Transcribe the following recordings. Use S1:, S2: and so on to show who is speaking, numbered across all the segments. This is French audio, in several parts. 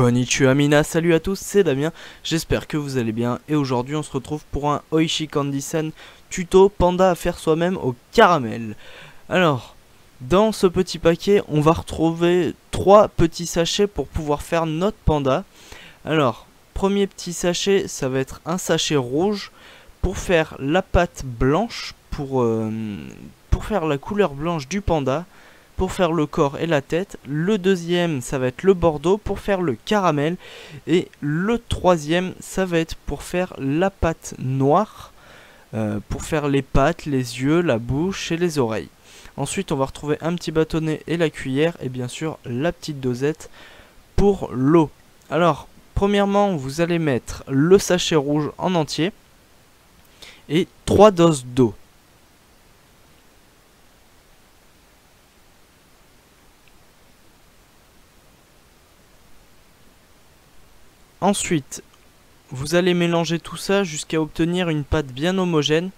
S1: Konnichiwa Mina, salut à tous, c'est Damien, j'espère que vous allez bien et aujourd'hui on se retrouve pour un Oishi Candy-san tuto panda à faire soi-même au caramel. Alors, dans ce petit paquet, on va retrouver 3 petits sachets pour pouvoir faire notre panda. Alors, premier petit sachet, ça va être un sachet rouge pour faire la pâte blanche, pour faire la couleur blanche du panda. Pour faire le corps et la tête. Le deuxième, ça va être le bordeaux pour faire le caramel. Et le troisième, ça va être pour faire la pâte noire, pour faire les pattes, les yeux, la bouche et les oreilles. Ensuite, on va retrouver un petit bâtonnet et la cuillère. Et bien sûr, la petite dosette pour l'eau. Alors, premièrement, vous allez mettre le sachet rouge en entier. Et 3 doses d'eau. Ensuite, vous allez mélanger tout ça jusqu'à obtenir une pâte bien homogène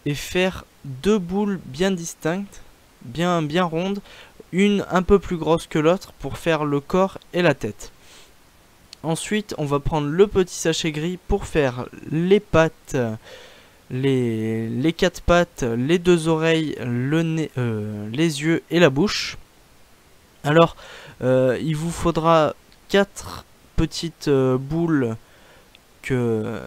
S1: et faire 2 boules bien distinctes, bien rondes, une un peu plus grosse que l'autre pour faire le corps et la tête. Ensuite, on va prendre le petit sachet gris pour faire les pattes, les 4 pattes, les 2 oreilles, le nez, les yeux et la bouche. Alors, il vous faudra 4 petites boules que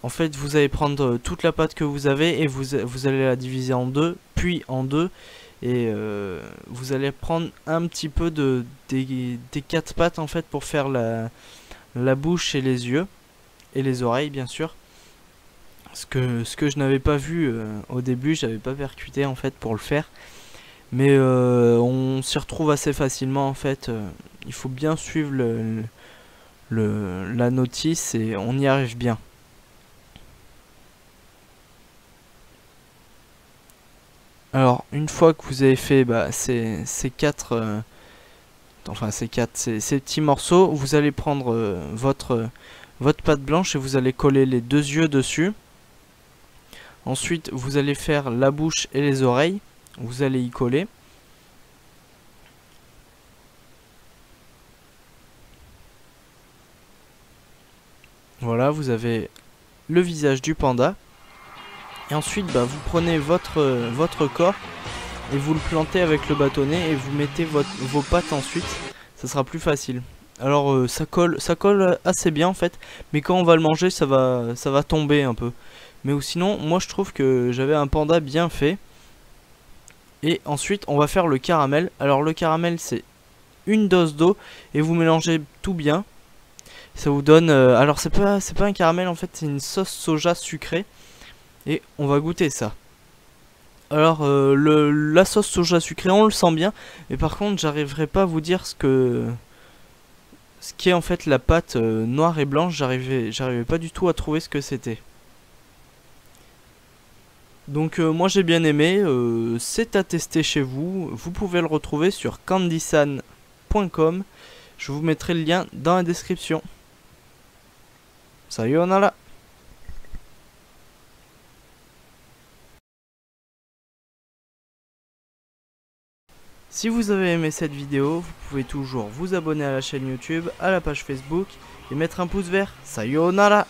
S1: en fait vous allez prendre toute la pâte que vous avez et vous allez la diviser en deux, puis en deux, et vous allez prendre un petit peu des 4 pattes en fait pour faire la bouche et les yeux et les oreilles bien sûr. Ce que je n'avais pas vu au début, j'avais pas percuté en fait pour le faire. Mais on s'y retrouve assez facilement en fait. Il faut bien suivre la notice et on y arrive bien. Alors une fois que vous avez fait ces petits morceaux, vous allez prendre votre pâte blanche et vous allez coller les 2 yeux dessus. Ensuite vous allez faire la bouche et les oreilles. Vous allez y coller. Voilà, vous avez le visage du panda. Et ensuite, vous prenez votre corps et vous le plantez avec le bâtonnet et vous mettez vos pattes ensuite. Ça sera plus facile. Alors ça colle assez bien en fait, mais quand on va le manger, ça va tomber un peu. Mais sinon, moi je trouve que j'avais un panda bien fait. Et ensuite, on va faire le caramel. Alors le caramel, c'est une dose d'eau et vous mélangez tout bien. Ça vous donne alors c'est pas un caramel en fait, c'est une sauce soja sucrée et on va goûter ça. Alors la sauce soja sucrée, on le sent bien, mais par contre j'arriverai pas à vous dire ce qu'est en fait la pâte noire et blanche. J'arrivais pas du tout à trouver ce que c'était. Donc moi j'ai bien aimé, c'est à tester chez vous. Vous pouvez le retrouver sur candysan.com. Je vous mettrai le lien dans la description. Sayonara. Si vous avez aimé cette vidéo, vous pouvez toujours vous abonner à la chaîne YouTube, à la page Facebook et mettre un pouce vert. Sayonara.